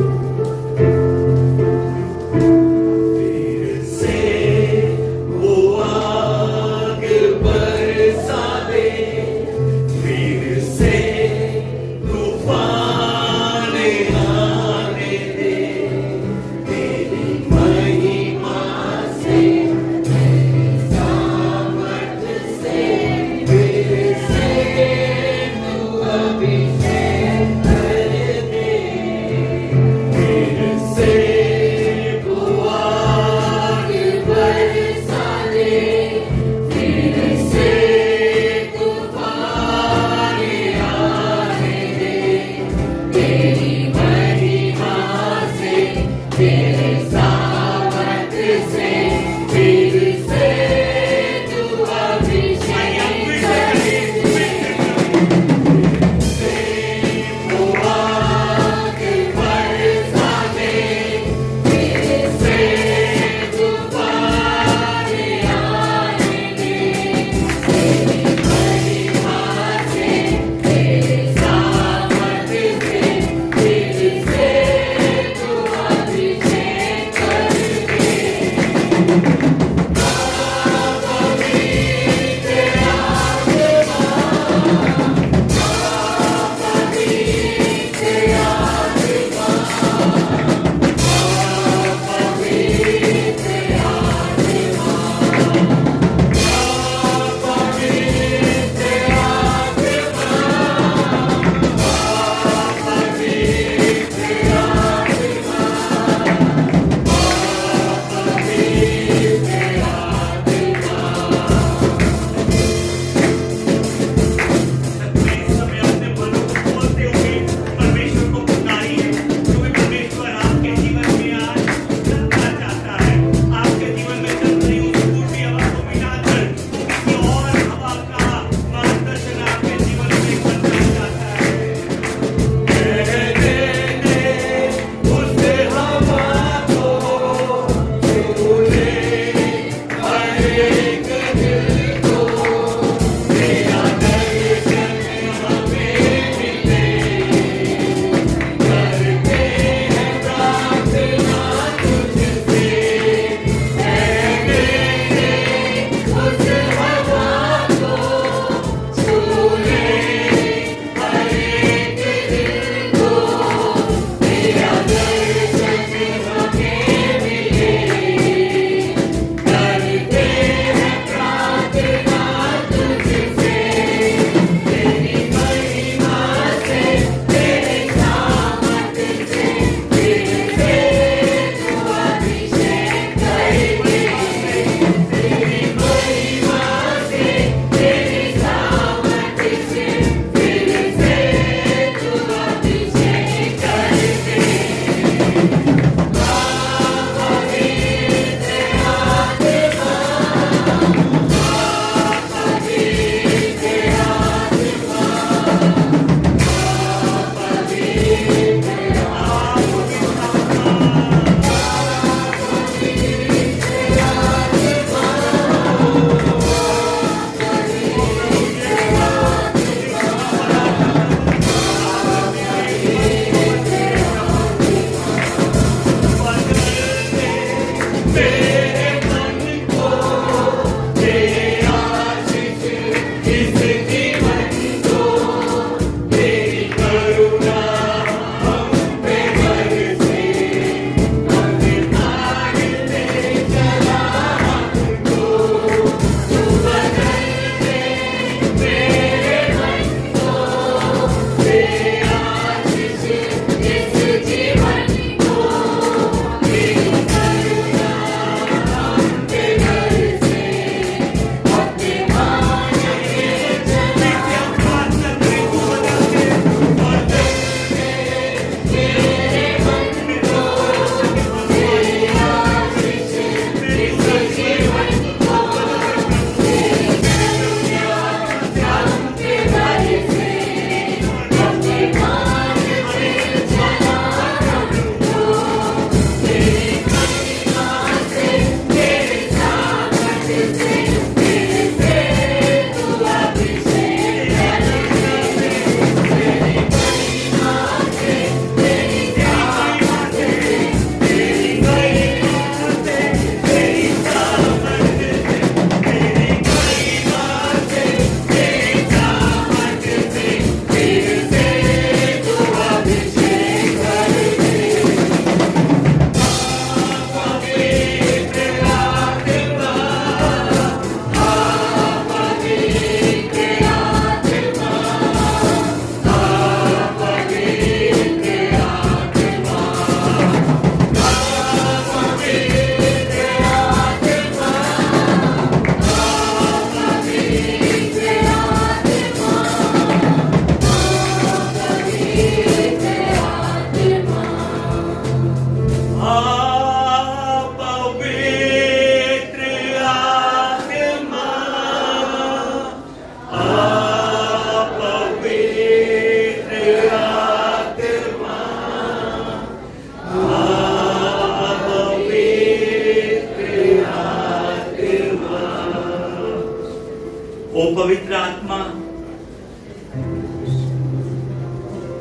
ओ पवित्र आत्मा,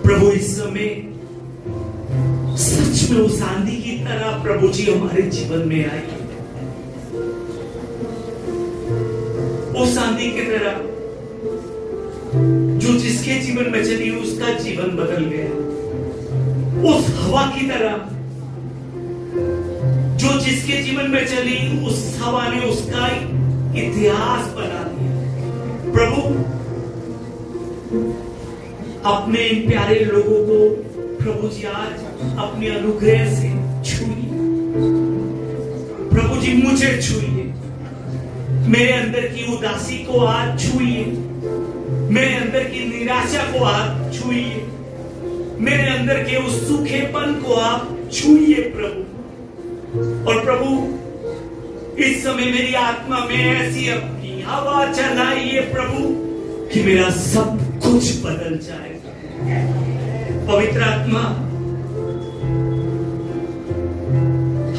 प्रभु इस समय सच में उस आंधी की तरह प्रभु जी हमारे जीवन में आई, उस आंधी की तरह जो जिसके जीवन में चली उसका जीवन बदल गया। उस हवा की तरह जो जिसके जीवन में चली उस हवा ने उसका इतिहास बना दिया। प्रभु अपने इन प्यारे लोगों को प्रभु जी आज अपने अनुग्रह से छूइए। प्रभु जी मुझे छूइए, मेरे अंदर की उदासी को आज छूइए, मेरे अंदर की निराशा को आप छूइए, मेरे अंदर के उस सूखेपन को आप छूइए प्रभु। और प्रभु इस समय मेरी आत्मा में ऐसी अपनी हवा चलाइए प्रभु कि मेरा सब कुछ बदल जाए। पवित्र आत्मा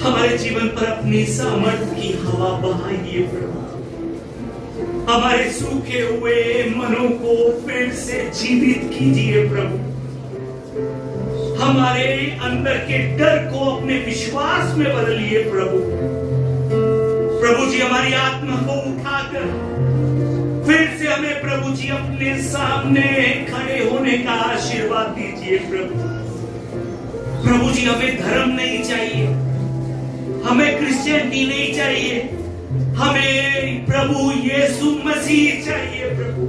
हमारे जीवन पर अपनी सामर्थ की हवा बहाइए प्रभु। हमारे सूखे हुए मनों को फिर से जीवित कीजिए प्रभु। हमारे अंदर के डर को अपने विश्वास में बदलिए प्रभु। प्रभु जी हमारी आत्मा को उठाकर फिर से हमें प्रभु जी अपने सामने खड़े होने का आशीर्वाद दीजिए प्रभु। प्रभु जी हमें धर्म नहीं चाहिए, हमें क्रिश्चियनिटी नहीं चाहिए, हमें प्रभु यीशु मसीह चाहिए प्रभु।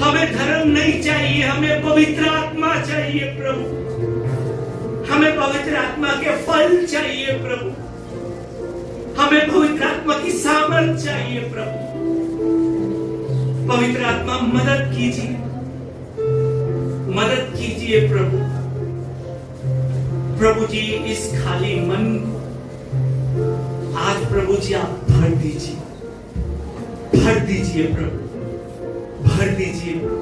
हमें धर्म नहीं चाहिए, हमें पवित्र आत्मा चाहिए प्रभु। हमें पवित्र आत्मा के फल चाहिए प्रभु। हमें पवित्र आत्मा की सामर्थ चाहिए प्रभु। पवित्र आत्मा मदद कीजिए, मदद कीजिए प्रभु। प्रभु जी इस खाली मन को आज प्रभु जी आप भर दीजिए, भर दीजिए प्रभु, भर दीजिए प्रभु।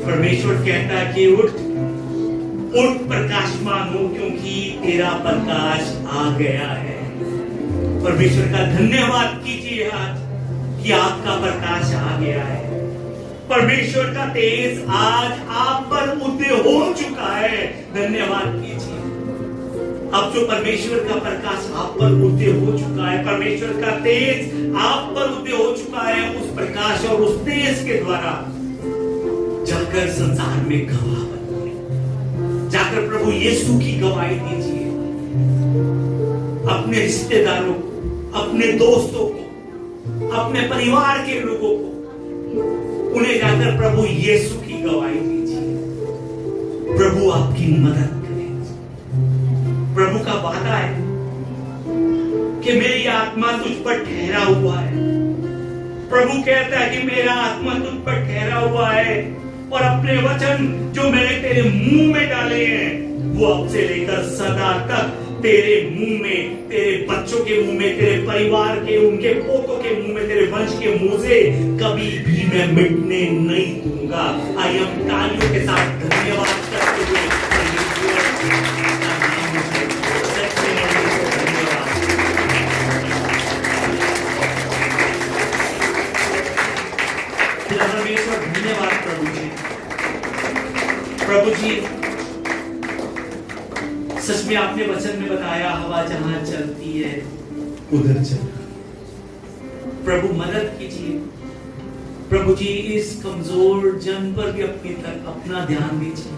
परमेश्वर कहता है कि उठ उठ प्रकाशमान हो, क्योंकि तेरा प्रकाश आ गया है। परमेश्वर का धन्यवाद कीजिए आज कि आपका प्रकाश आ गया है। परमेश्वर का तेज आज आप पर उदय हो चुका है। धन्यवाद कीजिए। अब जो परमेश्वर का प्रकाश आप पर उदय हो चुका है, परमेश्वर का तेज आप पर उदय हो चुका है, उस प्रकाश और उस तेज के द्वारा जाकर संसार में गवाह बनिए। जाकर प्रभु यीशु की गवाही दीजिए। अपने रिश्तेदारों को, अपने दोस्तों को, अपने परिवार के लोगों को, उन्हें जाकर प्रभु यीशु की गवाही दीजिए। प्रभु आपकी मदद करे। प्रभु का वादा है कि मेरी आत्मा तुझ पर ठहरा हुआ है। प्रभु कहता है कि मेरा आत्मा तुझ पर ठहरा हुआ है और अपने वचन जो मैंने तेरे मुंह में डाले हैं वो अब से लेकर सदा तक तेरे मुंह में, तेरे बच्चों के मुंह में, तेरे परिवार के, उनके पोतों के मुंह में, तेरे वंश के मुंह से कभी भी मैं मिटने नहीं दूंगा। आइए हम तालियों के साथ धन्यवाद करते हुए परमेश्वर धन्यवाद प्रभु जी। प्रभु जी सच में आपने वचन में बताया हवा जहां चलती है उधर चलना। प्रभु मदद कीजिए। प्रभु जी इस कमजोर जन पर भी अपना ध्यान दीजिए।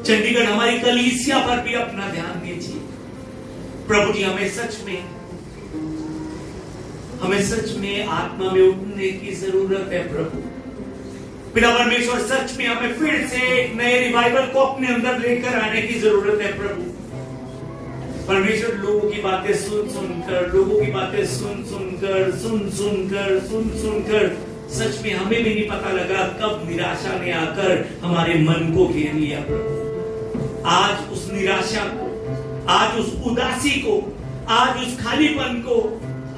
चंडीगढ़ हमारी कलीसिया पर भी अपना ध्यान दीजिए। प्रभु जी हमें सच में आत्मा में उठने की जरूरत है। प्रभु पिता परमेश्वर, सच में हमें फिर से एक नए रिवाइवल को अपने अंदर लेकर आने की जरूरत है। प्रभु परमेश्वर, लोगों की बातें सुन सुनकर सच में हमें भी नहीं पता लगा कब निराशा ने आकर हमारे मन को घेर लिया। प्रभु आज उस निराशा को, आज उस उदासी को, आज उस खालीपन को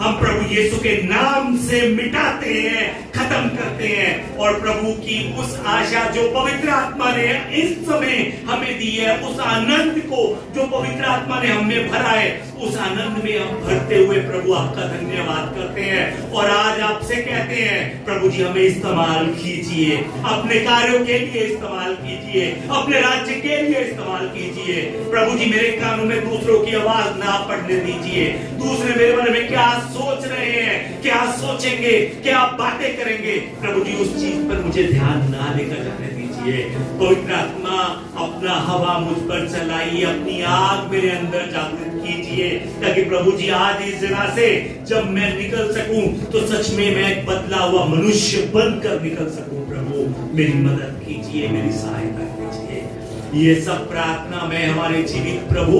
हम प्रभु यीशु के नाम से मिटाते हैं, खत्म करते हैं, और प्रभु की उस आशा जो पवित्र आत्मा ने इस समय हमें दी है, उस आनंद को जो पवित्र आत्मा ने हमें भरा है, उस आनंद में हम भरते हुए प्रभु आपका धन्यवाद करते हैं। और आज आपसे कहते हैं प्रभु जी हमें इस्तेमाल कीजिए, अपने कार्यों के लिए इस्तेमाल कीजिए, अपने राज्य के लिए इस्तेमाल कीजिए। प्रभु जी मेरे कानों में दूसरों की आवाज ना पड़ने दीजिए, दूसरे मेरे बारे में क्या सोच रहे हैं, क्या सोचेंगे, क्या बातें करेंगे, प्रभु जी उस चीज पर मुझे ध्यान ना लेकर जाने दीजिए। पवित्र आत्मा अपना हवा मुझ पर चलाइए, अपनी आग मेरे अंदर जागृत कीजिए, ताकि प्रभु जी आज इस जगह से जब मैं निकल सकूं तो सच में मैं एक बदला हुआ मनुष्य बनकर निकल सकूं। प्रभु मेरी मदद कीजिए, मेरी सहायता कीजिए। ये सब प्रार्थना मैं हमारे जीवित प्रभु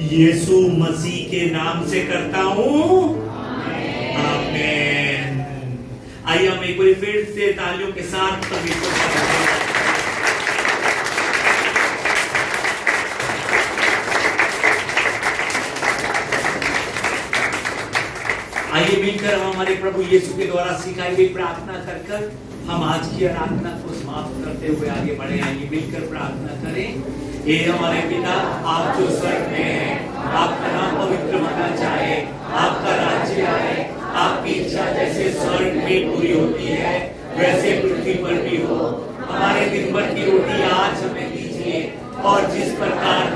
यीशु मसीह के नाम से करता हूं, आमीन। आइए हम एक बार फिर से तालियों के साथ परमेश्वर का आइए मिलकर हम हमारे प्रभु यीशु के द्वारा सिखाई गई प्रार्थना कर हम आज की आराधना को समाप्त करते हुए आगे बढ़े। आइए मिलकर प्रार्थना करें। हे हमारे पिता, आप जो स्वर्ग में हैं, आपका नाम पवित्र माना जाए, आपका राज्य आए, आपकी इच्छा जैसे स्वर्ग में पूरी होती है वैसे पृथ्वी पर भी हो। हमारे दिन भर की रोटी आज हमें दीजिए, और जिस प्रकार